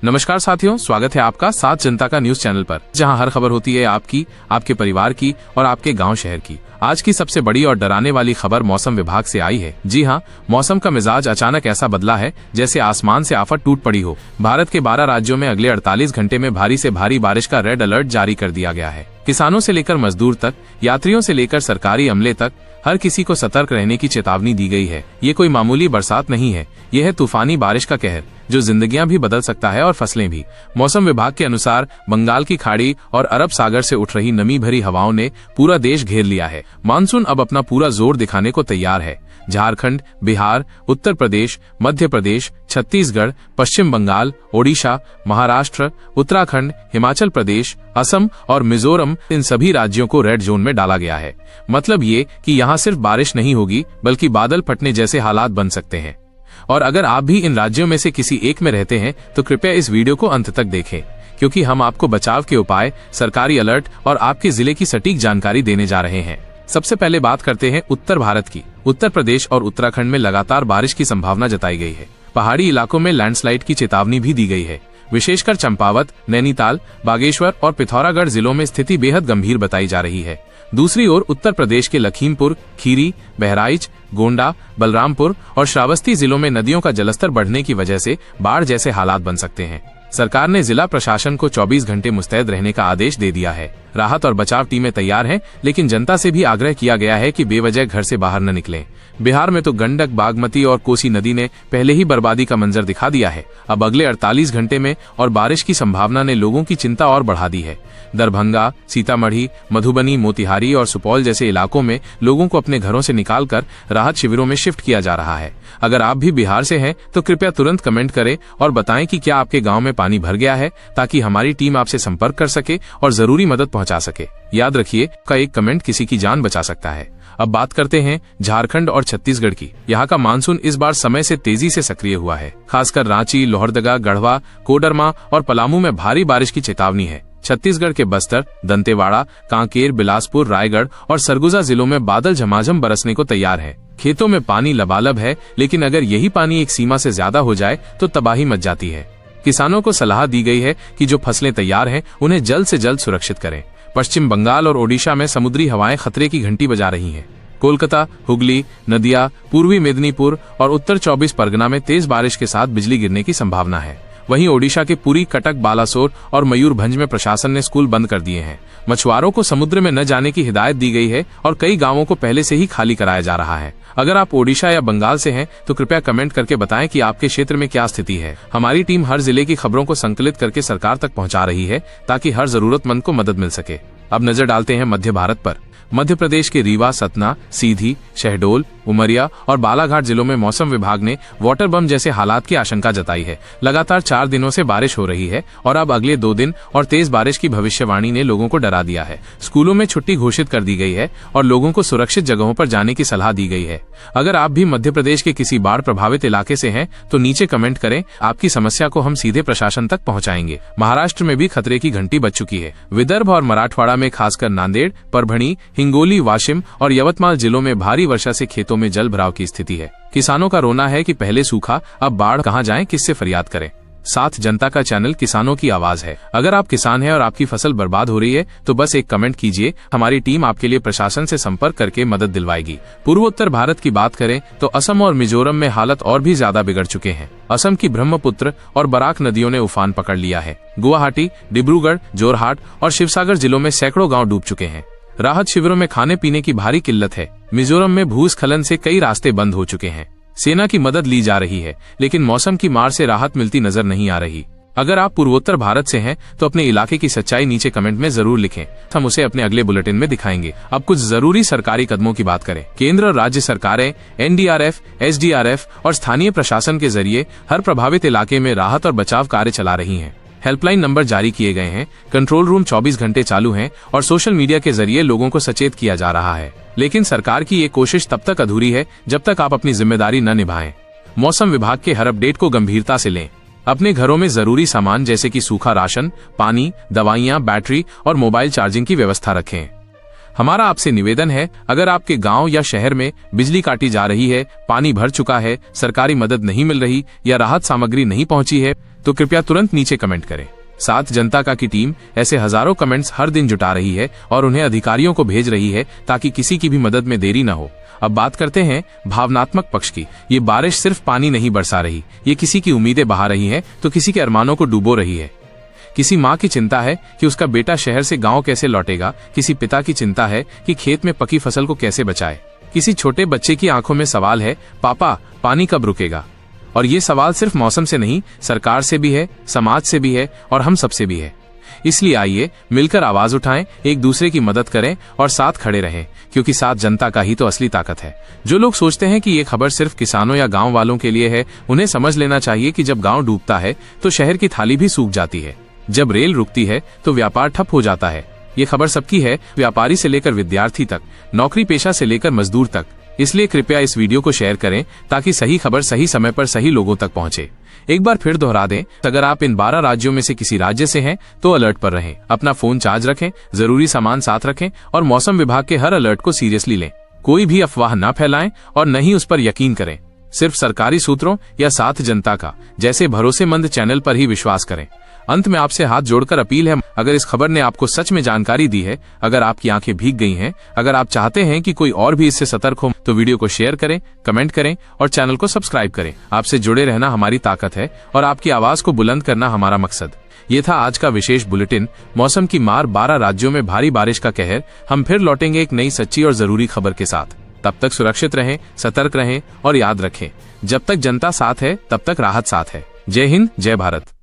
नमस्कार साथियों, स्वागत है आपका साथ जनता का न्यूज चैनल पर, जहां हर खबर होती है आपकी, आपके परिवार की और आपके गांव शहर की। आज की सबसे बड़ी और डराने वाली खबर मौसम विभाग से आई है। जी हां, मौसम का मिजाज अचानक ऐसा बदला है जैसे आसमान से आफत टूट पड़ी हो। भारत के 12 राज्यों में अगले 48 घंटे में भारी से भारी बारिश का रेड अलर्ट जारी कर दिया गया है। किसानों से लेकर मजदूर तक, यात्रियों से लेकर सरकारी अमले तक हर किसी को सतर्क रहने की चेतावनी दी गई है। ये कोई मामूली बरसात नहीं है, यह है तूफानी बारिश का कहर जो जिंदगियां भी बदल सकता है और फसलें भी। मौसम विभाग के अनुसार बंगाल की खाड़ी और अरब सागर से उठ रही नमी भरी हवाओं ने पूरा देश घेर लिया है। मानसून अब अपना पूरा जोर दिखाने को तैयार है। झारखंड, बिहार, उत्तर प्रदेश, मध्य प्रदेश, छत्तीसगढ़, पश्चिम बंगाल, ओडिशा, महाराष्ट्र, उत्तराखंड, हिमाचल प्रदेश, असम और मिजोरम, इन सभी राज्यों को रेड जोन में डाला गया है। मतलब ये कि यहाँ सिर्फ बारिश नहीं होगी बल्कि बादल फटने जैसे हालात बन सकते हैं। और अगर आप भी इन राज्यों में से किसी एक में रहते हैं तो कृपया इस वीडियो को अंत तक देखें, क्योंकि हम आपको बचाव के उपाय, सरकारी अलर्ट और आपके जिले की सटीक जानकारी देने जा रहे हैं। सबसे पहले बात करते हैं उत्तर भारत की। उत्तर प्रदेश और उत्तराखंड में लगातार बारिश की संभावना जताई गई है। पहाड़ी इलाकों में लैंडस्लाइड की चेतावनी भी दी गई है। विशेषकर चंपावत, नैनीताल, बागेश्वर और पिथौरागढ़ जिलों में स्थिति बेहद गंभीर बताई जा रही है। दूसरी ओर उत्तर प्रदेश के लखीमपुर, खीरी, बहराइच, गोंडा, बलरामपुर और श्रावस्ती जिलों में नदियों का जलस्तर बढ़ने की वजह से बाढ़ जैसे हालात बन सकते हैं। सरकार ने जिला प्रशासन को 24 घंटे मुस्तैद रहने का आदेश दे दिया है। राहत और बचाव टीमें तैयार हैं, लेकिन जनता से भी आग्रह किया गया है कि बेवजह घर से बाहर न निकलें। बिहार में तो गंडक, बागमती और कोसी नदी ने पहले ही बर्बादी का मंजर दिखा दिया है। अब अगले 48 घंटे में और बारिश की संभावना ने लोगों की चिंता और बढ़ा दी है। दरभंगा, सीतामढ़ी, मधुबनी, मोतिहारी और सुपौल जैसे इलाकों में लोगों को अपने घरों से निकालकर राहत शिविरों में शिफ्ट किया जा रहा है। अगर आप भी बिहार से हैं तो कृपया तुरंत कमेंट करें और बताएं कि क्या आपके गांव में पानी भर गया है, ताकि हमारी टीम आपसे संपर्क कर सके और जरूरी मदद पहुंचा सके। याद रखिए, का एक कमेंट किसी की जान बचा सकता है। अब बात करते हैं झारखंड और छत्तीसगढ़ की। यहाँ का मानसून इस बार समय से तेजी से सक्रिय हुआ है। खासकर रांची, लोहरदगा, गढ़वा, कोडरमा और पलामू में भारी बारिश की चेतावनी है। छत्तीसगढ़ के बस्तर, दंतेवाड़ा, कांकेर, बिलासपुर, रायगढ़ और सरगुजा जिलों में बादल झमाझम बरसने को तैयार है। खेतों में पानी लबालब है, लेकिन अगर यही पानी एक सीमा से ज्यादा हो जाए तो तबाही मच जाती है। किसानों को सलाह दी गई है कि जो फसलें तैयार हैं उन्हें जल्द से जल्द सुरक्षित करें। पश्चिम बंगाल और ओडिशा में समुद्री हवाएं खतरे की घंटी बजा रही हैं। कोलकाता, हुगली, नदिया, पूर्वी मेदिनीपुर और उत्तर 24 परगना में तेज बारिश के साथ बिजली गिरने की संभावना है। वहीं ओडिशा के पुरी, कटक, बालासोर और मयूरभंज में प्रशासन ने स्कूल बंद कर दिए हैं। मछुआरों को समुद्र में न जाने की हिदायत दी गई है और कई गांवों को पहले से ही खाली कराया जा रहा है। अगर आप ओडिशा या बंगाल से हैं तो कृपया कमेंट करके बताएं कि आपके क्षेत्र में क्या स्थिति है। हमारी टीम हर जिले की खबरों को संकलित करके सरकार तक पहुंचा रही है, ताकि हर जरूरतमंद को मदद मिल सके। अब नजर डालते हैं मध्य भारत पर। मध्य प्रदेश के रीवा, सतना, सीधी, शहडोल, उमरिया और बालाघाट जिलों में मौसम विभाग ने वाटर बम जैसे हालात की आशंका जताई है। लगातार 4 दिनों से बारिश हो रही है और अब अगले 2 दिन और तेज बारिश की भविष्यवाणी ने लोगों को डरा दिया है। स्कूलों में छुट्टी घोषित कर दी गई है और लोगों को सुरक्षित जगहों पर जाने की सलाह दी गई है। अगर आप भी मध्य प्रदेश के किसी बाढ़ प्रभावित इलाके से हैं तो नीचे कमेंट करें, आपकी समस्या को हम सीधे प्रशासन तक पहुँचाएंगे। महाराष्ट्र में भी खतरे की घंटी बज चुकी है। विदर्भ और मराठवाड़ा में खासकर नांदेड़, परभणी, हिंगोली, वाशिम और यवतमाल जिलों में भारी वर्षा से खेतों में जल भराव की स्थिति है। किसानों का रोना है कि पहले सूखा, अब बाढ़, कहां जाएं, किससे फरियाद करें। साथ जनता का चैनल किसानों की आवाज है। अगर आप किसान हैं और आपकी फसल बर्बाद हो रही है तो बस एक कमेंट कीजिए, हमारी टीम आपके लिए प्रशासन से संपर्क करके मदद दिलवाएगी। पूर्वोत्तर भारत की बात करें तो असम और मिजोरम में हालत और भी ज्यादा बिगड़ चुके हैं। असम की ब्रह्मपुत्र और बराक नदियों ने उफान पकड़ लिया है। गुवाहाटी, डिब्रूगढ़, जोरहाट और शिवसागर जिलों में सैकड़ों गाँव डूब चुके हैं। राहत शिविरों में खाने पीने की भारी किल्लत है। मिजोरम में भूस्खलन से कई रास्ते बंद हो चुके हैं। सेना की मदद ली जा रही है, लेकिन मौसम की मार से राहत मिलती नजर नहीं आ रही। अगर आप पूर्वोत्तर भारत से हैं तो अपने इलाके की सच्चाई नीचे कमेंट में जरूर लिखें, हम उसे अपने अगले बुलेटिन में दिखाएंगे। अब कुछ जरूरी सरकारी कदमों की बात करें। केंद्र और राज्य सरकारें NDRF, SDRF और स्थानीय प्रशासन के जरिए हर प्रभावित इलाके में राहत और बचाव कार्य चला रही हैं। हेल्पलाइन नंबर जारी किए गए हैं, कंट्रोल रूम 24 घंटे चालू हैं और सोशल मीडिया के जरिए लोगों को सचेत किया जा रहा है। लेकिन सरकार की ये कोशिश तब तक अधूरी है जब तक आप अपनी जिम्मेदारी न निभाएं। मौसम विभाग के हर अपडेट को गंभीरता से लें। अपने घरों में जरूरी सामान जैसे कि सूखा राशन, पानी, दवाइयां, बैटरी और मोबाइल चार्जिंग की व्यवस्था रखें। हमारा आपसे निवेदन है, अगर आपके गांव या शहर में बिजली काटी जा रही है, पानी भर चुका है, सरकारी मदद नहीं मिल रही या राहत सामग्री नहीं पहुंची है तो कृपया तुरंत नीचे कमेंट करें। साथ जनता का की टीम ऐसे हजारों कमेंट्स हर दिन जुटा रही है और उन्हें अधिकारियों को भेज रही है ताकि किसी की भी मदद में देरी न हो। अब बात करते हैं भावनात्मक पक्ष की। ये बारिश सिर्फ पानी नहीं बरसा रही, ये किसी की उम्मीदें बहा रही है तो किसी के अरमानों को डुबो रही है। किसी माँ की चिंता है कि उसका बेटा शहर से गांव कैसे लौटेगा, किसी पिता की चिंता है कि खेत में पकी फसल को कैसे बचाए, किसी छोटे बच्चे की आंखों में सवाल है, पापा पानी कब रुकेगा। और ये सवाल सिर्फ मौसम से नहीं, सरकार से भी है, समाज से भी है और हम सबसे भी है। इसलिए आइए मिलकर आवाज उठाएं, एक दूसरे की मदद करें और साथ खड़े रहें, क्योंकि साथ जनता का ही तो असली ताकत है। जो लोग सोचते हैं कि ये खबर सिर्फ किसानों या गांव वालों के लिए है, उन्हें समझ लेना चाहिए कि जब गांव डूबता है तो शहर की थाली भी सूख जाती है। जब रेल रुकती है तो व्यापार ठप हो जाता है। ये खबर सबकी है, व्यापारी से लेकर विद्यार्थी तक, नौकरी पेशा से लेकर मजदूर तक। इसलिए कृपया इस वीडियो को शेयर करें ताकि सही खबर सही समय पर सही लोगों तक पहुंचे। एक बार फिर दोहरा दें, अगर आप इन 12 राज्यों में से किसी राज्य से हैं तो अलर्ट पर रहें, अपना फोन चार्ज रखें, जरूरी सामान साथ रखें और मौसम विभाग के हर अलर्ट को सीरियसली लें। कोई भी अफवाह न फैलाएं और न ही उस पर यकीन करें। सिर्फ सरकारी सूत्रों या साथ जनता का जैसे भरोसेमंद चैनल पर ही विश्वास करें। अंत में आपसे हाथ जोड़कर अपील है, अगर इस खबर ने आपको सच में जानकारी दी है, अगर आपकी आंखें भीग गई हैं, अगर आप चाहते हैं कि कोई और भी इससे सतर्क हो, तो वीडियो को शेयर करें, कमेंट करें और चैनल को सब्सक्राइब करें। आपसे जुड़े रहना हमारी ताकत है और आपकी आवाज को बुलंद करना हमारा मकसद। ये था आज का विशेष बुलेटिन, मौसम की मार, 12 राज्यों में भारी बारिश का कहर। हम फिर लौटेंगे एक नई सच्ची और जरूरी खबर के साथ। तब तक सुरक्षित रहें, सतर्क रहें और याद रखें, जब तक जनता साथ है तब तक राहत साथ है। जय हिंद, जय भारत।